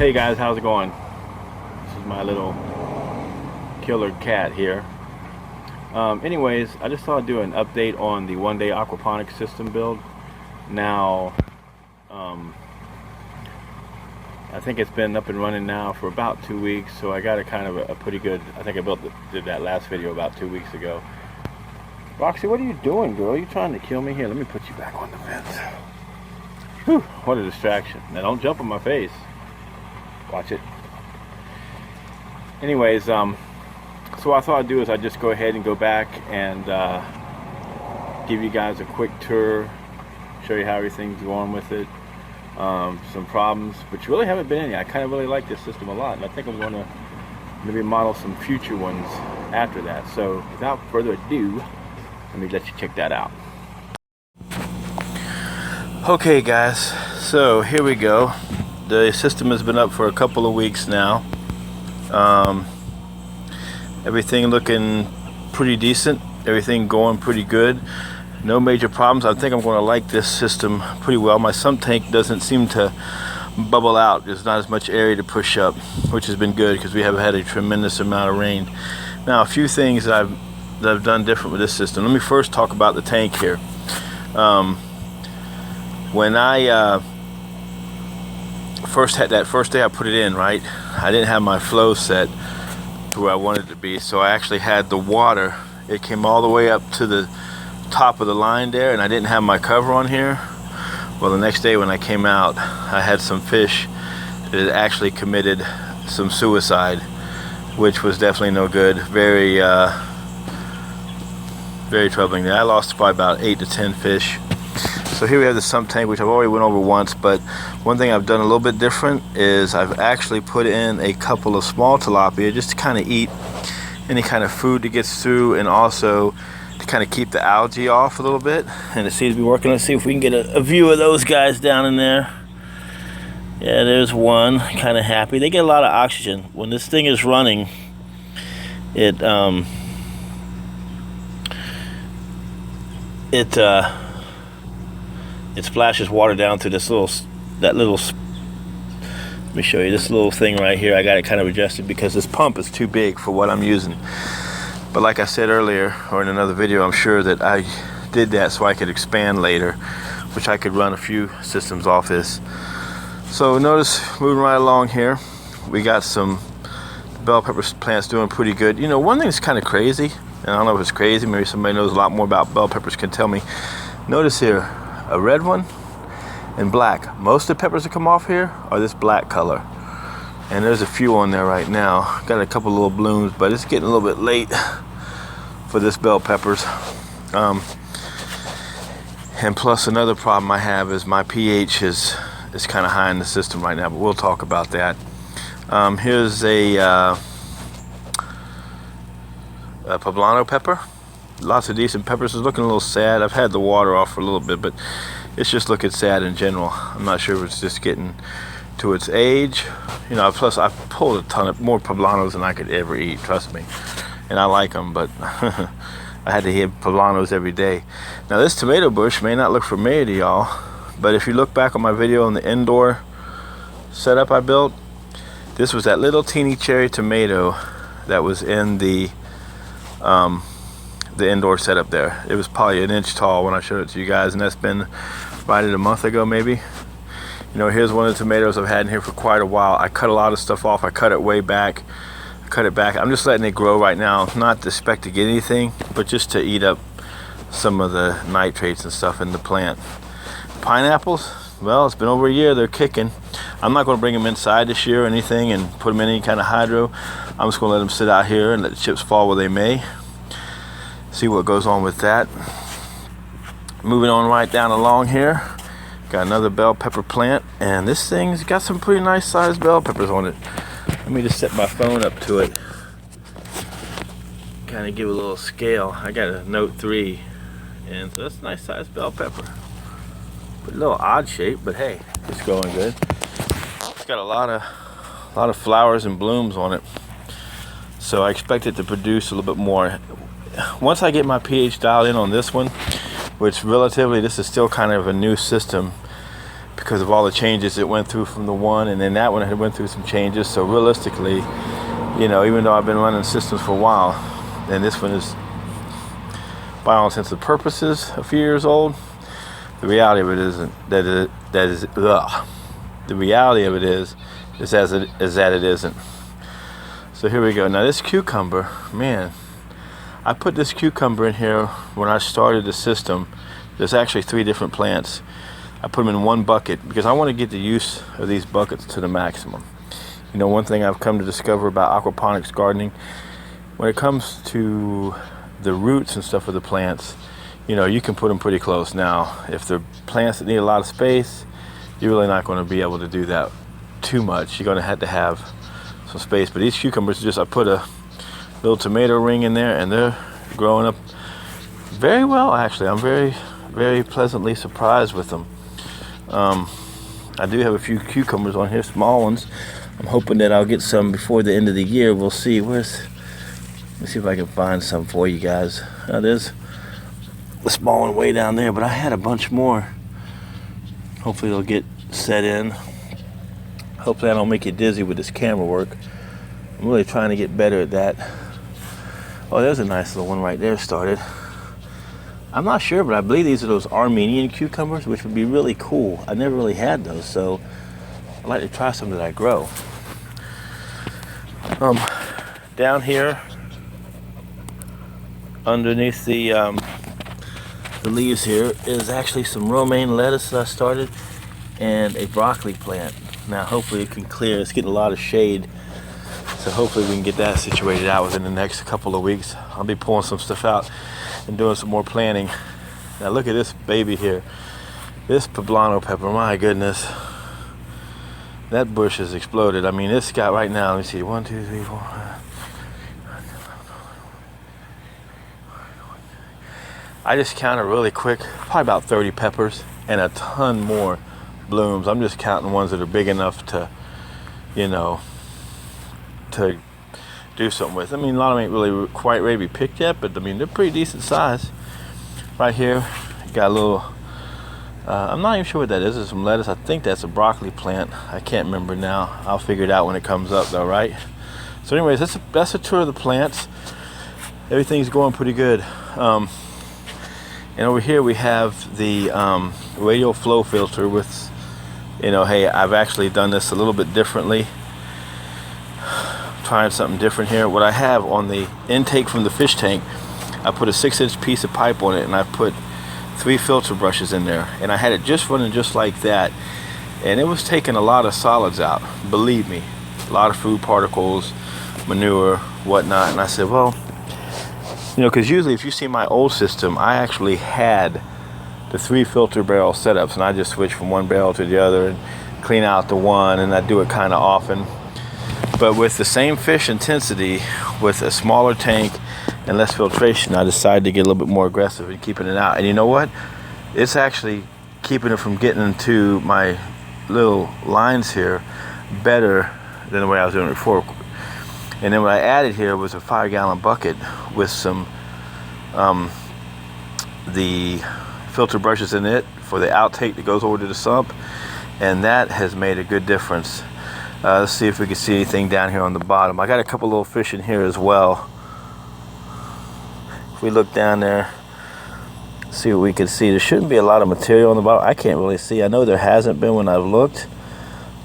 Hey guys, how's it going? This is my little killer cat here. Anyways, I just thought I'd do an update on the one-day aquaponics system build. Now, I think it's been up and running now for about 2 weeks, so I got a kind of a pretty good. I think I did that last video about 2 weeks ago. Roxy, what are you doing, girl? You trying to kill me? Here, let me put you back on the fence. Whew, what a distraction. Now don't jump on my face. Watch it. Anyways, so what I thought I'd do is I'd just go ahead and go back and give you guys a quick tour, show you how everything's going with it, some problems, which really haven't been any. I kind of really like this system a lot, and I think I'm going to maybe model some future ones after that. So without further ado, let me let you check that out. Okay guys, so here we go. The system has been up for a couple of weeks now. Everything looking pretty decent, everything going pretty good, no major problems. I think I'm going to like this system pretty well. My sump tank doesn't seem to bubble out. There's not as much area to push up, which has been good because we have had a tremendous amount of rain. Now, a few things that I've done different with this system. Let me first talk about the tank here. When I first day I put it in, right, I didn't have my flow set to where I wanted it to be, so I actually had the water, it came all the way up to the top of the line there, and I didn't have my cover on here. Well, the next day when I came out, I had some fish that had actually committed some suicide, which was definitely no good. Very troubling there. I lost probably about 8 to 10 fish. So here we have the sump tank, which I've already went over once, but one thing I've done a little bit different is I've actually put in a couple of small tilapia just to kind of eat any kind of food that gets through, and also to kind of keep the algae off a little bit. And it seems to be working. Let's see if we can get a view of those guys down in there. Yeah, there's one, kind of happy. They get a lot of oxygen. When this thing is running, it splashes water down through this let me show you this little thing right here. I got it kind of adjusted because this pump is too big for what I'm using. But like I said earlier, or in another video, I'm sure that I did that so I could expand later, which I could run a few systems off this. So notice, moving right along here, we got some bell pepper plants doing pretty good. You know, one thing that's kind of crazy, and I don't know if it's crazy, maybe somebody knows a lot more about bell peppers can tell me. Notice here, a red one and black. Most of the peppers that come off here are this black color, and there's a few on there right now. Got a couple little blooms, but it's getting a little bit late for this bell peppers. And plus, another problem I have is my pH is kind of high in the system right now, but we'll talk about that. Here's a poblano pepper. Lots of decent peppers. It's looking a little sad. I've had the water off for a little bit, but it's just looking sad in general. I'm not sure if it's just getting to its age. You know, plus I pulled a ton of more poblanos than I could ever eat, trust me. And I like them, but I had to hit poblanos every day. Now this tomato bush may not look familiar to y'all, but if you look back on my video on the indoor setup I built, this was that little teeny cherry tomato that was in the indoor setup there. It was probably an inch tall when I showed it to you guys, and that's been right at a month ago maybe. You know, here's one of the tomatoes I've had in here for quite a while. I cut a lot of stuff off. I cut it way back. I cut it back. I'm just letting it grow right now, not to expect to get anything, but just to eat up some of the nitrates and stuff in the plant. Pineapples, well, it's been over a year. They're kicking. I'm not going to bring them inside this year or anything and put them in any kind of hydro. I'm just going to let them sit out here and let the chips fall where they may. See what goes on with that. Moving on right down along here, got another bell pepper plant, and this thing's got some pretty nice sized bell peppers on it. Let me just set my phone up to it, kind of give a little scale. I got a Note 3, and so that's a nice sized bell pepper. A little odd shape, but hey, it's going good. It's got a lot of flowers and blooms on it, so I expect it to produce a little bit more. Once I get my pH dialed in on this one, which relatively this is still kind of a new system because of all the changes it went through from the one, and then that one had went through some changes. So realistically, you know, even though I've been running systems for a while, and this one is by all intents and purposes a few years old, the reality of it isn't that the reality of it is that it isn't. So here we go. Now this cucumber, man, I put this cucumber in here when I started the system. There's actually 3 different plants. I put them in one bucket because I want to get the use of these buckets to the maximum. You know, one thing I've come to discover about aquaponics gardening, when it comes to the roots and stuff of the plants, you know, you can put them pretty close. Now, if they're plants that need a lot of space, you're really not going to be able to do that too much. You're going to have some space. But these cucumbers, I put a little tomato ring in there, and they're growing up very well, actually. I'm very, very pleasantly surprised with them. I do have a few cucumbers on here, small ones. I'm hoping that I'll get some before the end of the year. We'll see. Let's see if I can find some for you guys. There's the small one way down there, but I had a bunch more. Hopefully they'll get set in. Hopefully I don't make you dizzy with this camera work. I'm really trying to get better at that. Oh, there's a nice little one right there started. I'm not sure, but I believe these are those Armenian cucumbers, which would be really cool. I never really had those, so I'd like to try some that I grow. Down here, underneath the leaves here, is actually some romaine lettuce that I started and a broccoli plant. Now, hopefully it can clear. It's getting a lot of shade, so hopefully we can get that situated out within the next couple of weeks. I'll be pulling some stuff out and doing some more planting. Now look at this baby here. This poblano pepper, my goodness. That bush has exploded. I mean, it's got right now, let me see, 1, 2, 3, 4. I just counted really quick, probably about 30 peppers and a ton more blooms. I'm just counting ones that are big enough to, you know, to do something with. I mean, a lot of them ain't really quite ready to be picked yet, but I mean, they're pretty decent size. Right here, got a little, I'm not even sure what that is. It's some lettuce. I think that's a broccoli plant. I can't remember now. I'll figure it out when it comes up though, right? So anyways, that's a tour of the plants. Everything's going pretty good. And over here we have the radial flow filter with, you know, hey, I've actually done this a little bit differently. Trying something different here. What I have on the intake from the fish tank, I put a 6-inch piece of pipe on it, and I put 3 filter brushes in there, and I had it just running just like that, and it was taking a lot of solids out, believe me, a lot of food particles, manure, whatnot. And I said, well, you know, because usually if you see my old system, I actually had the 3 filter barrel setups, and I just switch from one barrel to the other and clean out the one, and I do it kind of often. But with the same fish intensity, with a smaller tank and less filtration, I decided to get a little bit more aggressive in keeping it out. And you know what? It's actually keeping it from getting into my little lines here better than the way I was doing it before. And then what I added here was a 5-gallon bucket with some the filter brushes in it for the outtake that goes over to the sump, and that has made a good difference. Let's see if we can see anything down here on the bottom. I got a couple little fish in here as well. If we look down there, see what we can see. There shouldn't be a lot of material on the bottom. I can't really see. I know there hasn't been when I've looked,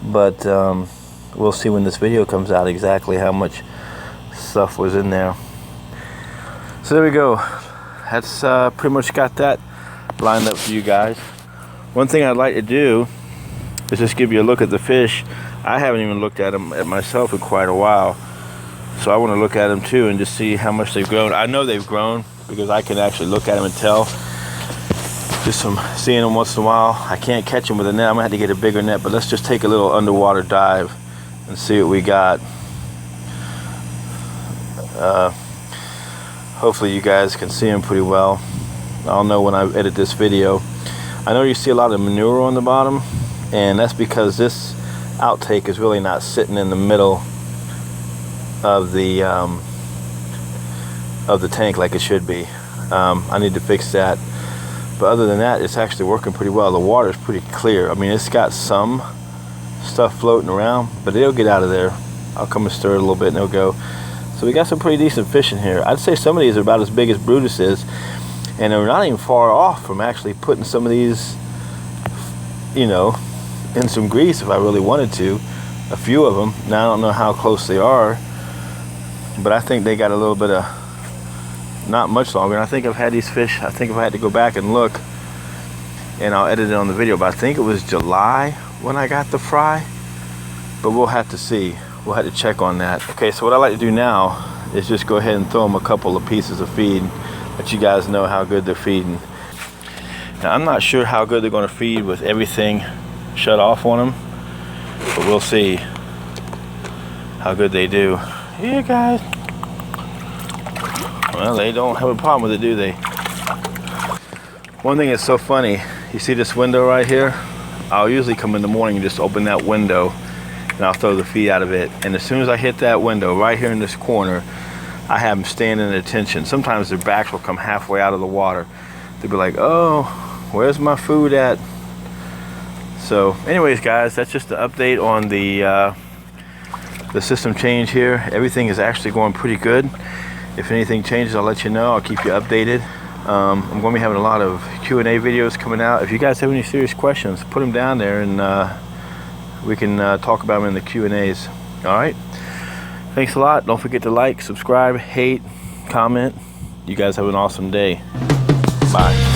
but we'll see when this video comes out exactly how much stuff was in there. So there we go. That's pretty much got that lined up for you guys. One thing I'd like to do is just give you a look at the fish. I haven't even looked at them at myself in quite a while, so I want to look at them too and just see how much they've grown. I know they've grown because I can actually look at them and tell just from seeing them once in a while. I can't catch them with a net. I'm gonna have to get a bigger net, but let's just take a little underwater dive and see what we got. Hopefully you guys can see them pretty well. I'll know when I edit this video. I know you see a lot of manure on the bottom, and that's because this outtake is really not sitting in the middle of the tank like it should be. I need to fix that, But other than that, it's actually working pretty well. The water is pretty clear. I mean, it's got some stuff floating around, but it'll get out of there. I'll come and stir it a little bit and it'll go. So we got some pretty decent fish in here. I'd say some of these are about as big as Brutus is, and they're not even far off from actually putting some of these, you know, in some grease if I really wanted to. A few of them. Now I don't know how close they are, but I think they got a little bit of, not much longer. And I think I've had these fish, I think if I had to go back and look, and I'll edit it on the video, but I think it was July when I got the fry, but we'll have to see. We'll have to check on that. Okay, so what I like to do now is just go ahead and throw them a couple of pieces of feed, let you guys know how good they're feeding. Now I'm not sure how good they're going to feed with everything shut off on them, but we'll see how good they do. Here, guys. Well, they don't have a problem with it, do they? One thing that's so funny, you see this window right here? I'll usually come in the morning and just open that window and I'll throw the feed out of it. And as soon as I hit that window right here in this corner, I have them standing at attention. Sometimes their backs will come halfway out of the water. They'll be like, oh, where's my food at? So anyways, guys, that's just the update on the system change here. Everything is actually going pretty good. If anything changes, I'll let you know. I'll keep you updated. I'm going to be having a lot of Q&A videos coming out. If you guys have any serious questions, put them down there and we can talk about them in the Q&As. All right? Thanks a lot. Don't forget to like, subscribe, hate, comment. You guys have an awesome day. Bye.